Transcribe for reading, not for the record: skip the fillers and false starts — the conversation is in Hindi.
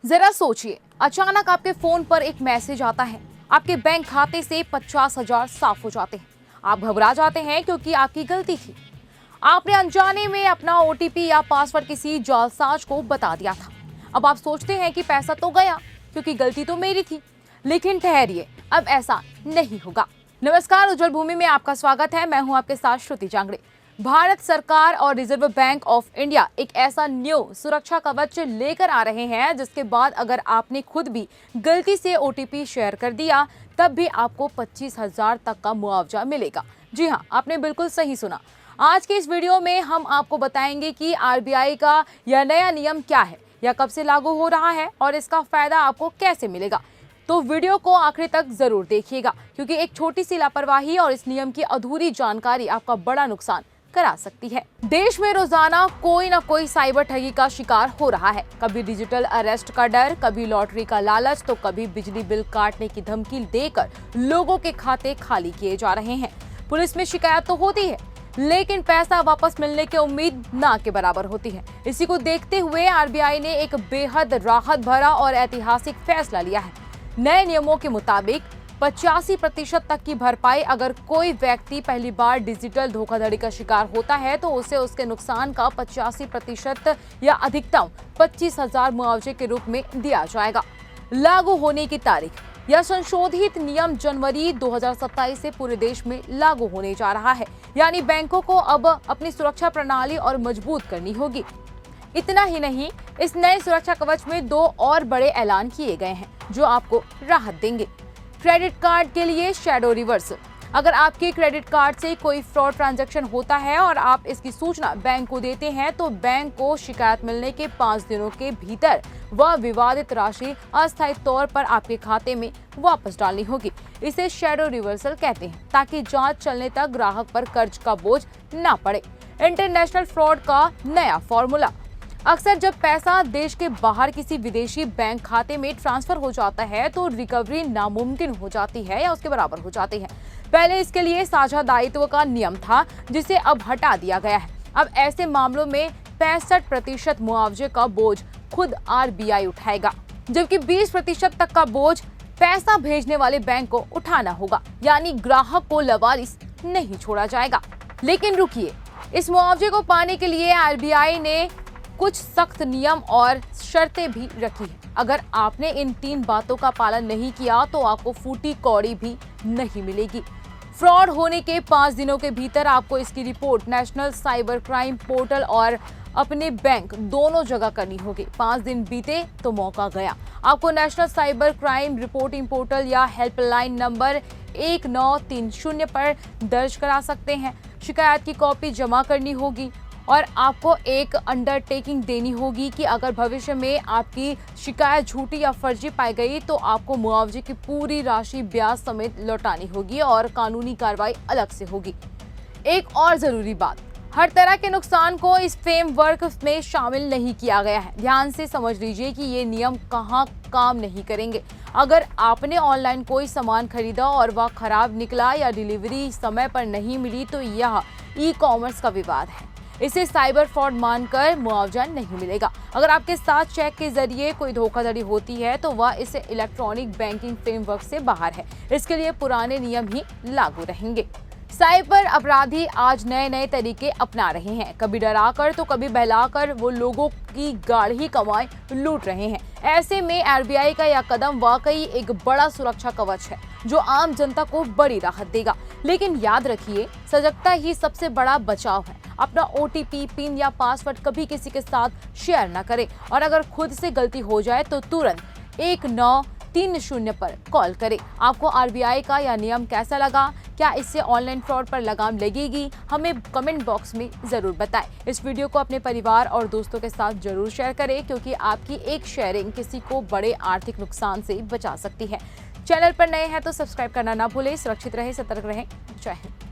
जरा सोचिए, अचानक आपके फोन पर एक मैसेज आता है, आपके बैंक खाते से 50,000 साफ हो जाते हैं। आप घबरा जाते हैं क्योंकि आपकी गलती थी। आपने अनजाने में अपना ओटीपी या पासवर्ड किसी जालसाज को बता दिया था। अब आप सोचते हैं कि पैसा तो गया क्योंकि गलती तो मेरी थी। लेकिन ठहरिए, अब ऐसा नहीं होगा। नमस्कार, उज्जवल भूमि में आपका स्वागत है। मैं हूं आपके साथ श्रुति जांगड़े। भारत सरकार और रिजर्व बैंक ऑफ इंडिया एक ऐसा न्यू सुरक्षा कवच लेकर आ रहे हैं जिसके बाद अगर आपने खुद भी गलती से ओटीपी शेयर कर दिया तब भी आपको 25,000 तक का मुआवजा मिलेगा। जी हां, आपने बिल्कुल सही सुना। आज के इस वीडियो में हम आपको बताएंगे कि आरबीआई का यह नया नियम क्या है, यह कब से लागू हो रहा है और इसका फायदा आपको कैसे मिलेगा। तो वीडियो को आखिर तक जरूर देखिएगा क्योंकि एक छोटी सी लापरवाही और इस नियम की अधूरी जानकारी आपका बड़ा नुकसान करा सकती है। देश में रोजाना कोई ना कोई साइबर ठगी का शिकार हो रहा है। कभी डिजिटल अरेस्ट का डर, कभी लॉटरी का लालच, तो कभी बिजली बिल काटने की धमकी देकर लोगों के खाते खाली किए जा रहे हैं। पुलिस में शिकायत तो होती है लेकिन पैसा वापस मिलने की उम्मीद ना के बराबर होती है। इसी को देखते हुए आरबीआई ने एक बेहद राहत भरा और ऐतिहासिक फैसला लिया है। नए नियमों के मुताबिक 85% तक की भरपाई अगर कोई व्यक्ति पहली बार डिजिटल धोखाधड़ी का शिकार होता है तो उसे उसके नुकसान का 85% या अधिकतम 25,000 मुआवजे के रूप में दिया जाएगा। लागू होने की तारीख, यह संशोधित नियम जनवरी 2027 से पूरे देश में लागू होने जा रहा है। यानी बैंकों को अब अपनी सुरक्षा प्रणाली और मजबूत करनी होगी। इतना ही नहीं, इस नए सुरक्षा कवच में 2 और बड़े ऐलान किए गए हैं जो आपको राहत देंगे। क्रेडिट कार्ड के लिए शैडो रिवर्सल, अगर आपके क्रेडिट कार्ड से कोई फ्रॉड ट्रांजैक्शन होता है और आप इसकी सूचना बैंक को देते हैं तो बैंक को शिकायत मिलने के 5 दिनों के भीतर वह विवादित राशि अस्थायी तौर पर आपके खाते में वापस डालनी होगी। इसे शैडो रिवर्सल कहते हैं ताकि जांच चलने तक ग्राहक पर कर्ज का बोझ ना पड़े। इंटरनेशनल फ्रॉड का नया फॉर्मूला, अक्सर जब पैसा देश के बाहर किसी विदेशी बैंक खाते में ट्रांसफर हो जाता है तो रिकवरी नामुमकिन हो जाती है या उसके बराबर हो जाती है। पहले इसके लिए साझा दायित्व का नियम था जिसे अब हटा दिया गया है। अब ऐसे मामलों में 65% मुआवजे का बोझ खुद आरबीआई उठाएगा, जबकि 20% तक का बोझ पैसा भेजने वाले बैंक को उठाना होगा। यानी ग्राहक को लवारिस नहीं छोड़ा जाएगा। लेकिन रुकिए, इस मुआवजे को पाने के लिए आरबीआई ने कुछ सख्त नियम और शर्तें भी रखी है। अगर आपने इन 3 बातों का पालन नहीं किया तो आपको फूटी कौड़ी भी नहीं मिलेगी। फ्रॉड होने के 5 दिनों के भीतर आपको इसकी report national cyber crime portal और अपने बैंक दोनों जगह करनी होगी। 5 दिन बीते तो मौका गया। आपको national cyber crime reporting portal या हेल्पलाइन नंबर 1930 पर दर्ज करा सकते हैं। शिकायत की कॉपी जमा करनी होगी और आपको एक अंडरटेकिंग देनी होगी कि अगर भविष्य में आपकी शिकायत झूठी या फर्जी पाई गई तो आपको मुआवजे की पूरी राशि ब्याज समेत लौटानी होगी और कानूनी कार्रवाई अलग से होगी। एक और जरूरी बात, हर तरह के नुकसान को इस फ्रेमवर्क में शामिल नहीं किया गया है। ध्यान से समझ लीजिए कि ये नियम कहाँ काम नहीं करेंगे। अगर आपने ऑनलाइन कोई सामान खरीदा और वह खराब निकला या डिलीवरी समय पर नहीं मिली तो यह ई-कॉमर्स का विवाद है। इसे साइबर फ्रॉड मानकर मुआवजा नहीं मिलेगा। अगर आपके साथ चेक के जरिए कोई धोखाधड़ी होती है तो वह इसे इलेक्ट्रॉनिक बैंकिंग फ्रेमवर्क से बाहर है। इसके लिए पुराने नियम ही लागू रहेंगे। साइबर अपराधी आज नए तरीके अपना रहे हैं। कभी डराकर तो कभी बहलाकर वो लोगों की गाढ़ी कमाई लूट रहे हैं। ऐसे में आरबीआई का यह कदम वाकई एक बड़ा सुरक्षा कवच है जो आम जनता को बड़ी राहत देगा। लेकिन याद रखिए, सजगता ही सबसे बड़ा बचाव है। अपना ओटीपी, पिन या पासवर्ड कभी किसी के साथ शेयर न करें और अगर खुद से गलती हो जाए तो तुरंत 1930 पर कॉल करें। आपको आरबीआई का यह नियम कैसा लगा? क्या इससे ऑनलाइन फ्रॉड पर लगाम लगेगी? हमें कमेंट बॉक्स में जरूर बताएं। इस वीडियो को अपने परिवार और दोस्तों के साथ जरूर शेयर करें क्योंकि आपकी एक शेयरिंग किसी को बड़े आर्थिक नुकसान से बचा सकती है। चैनल पर नए हैं तो सब्सक्राइब करना ना भूलें। सुरक्षित रहें, सतर्क रहें। जय हिंद।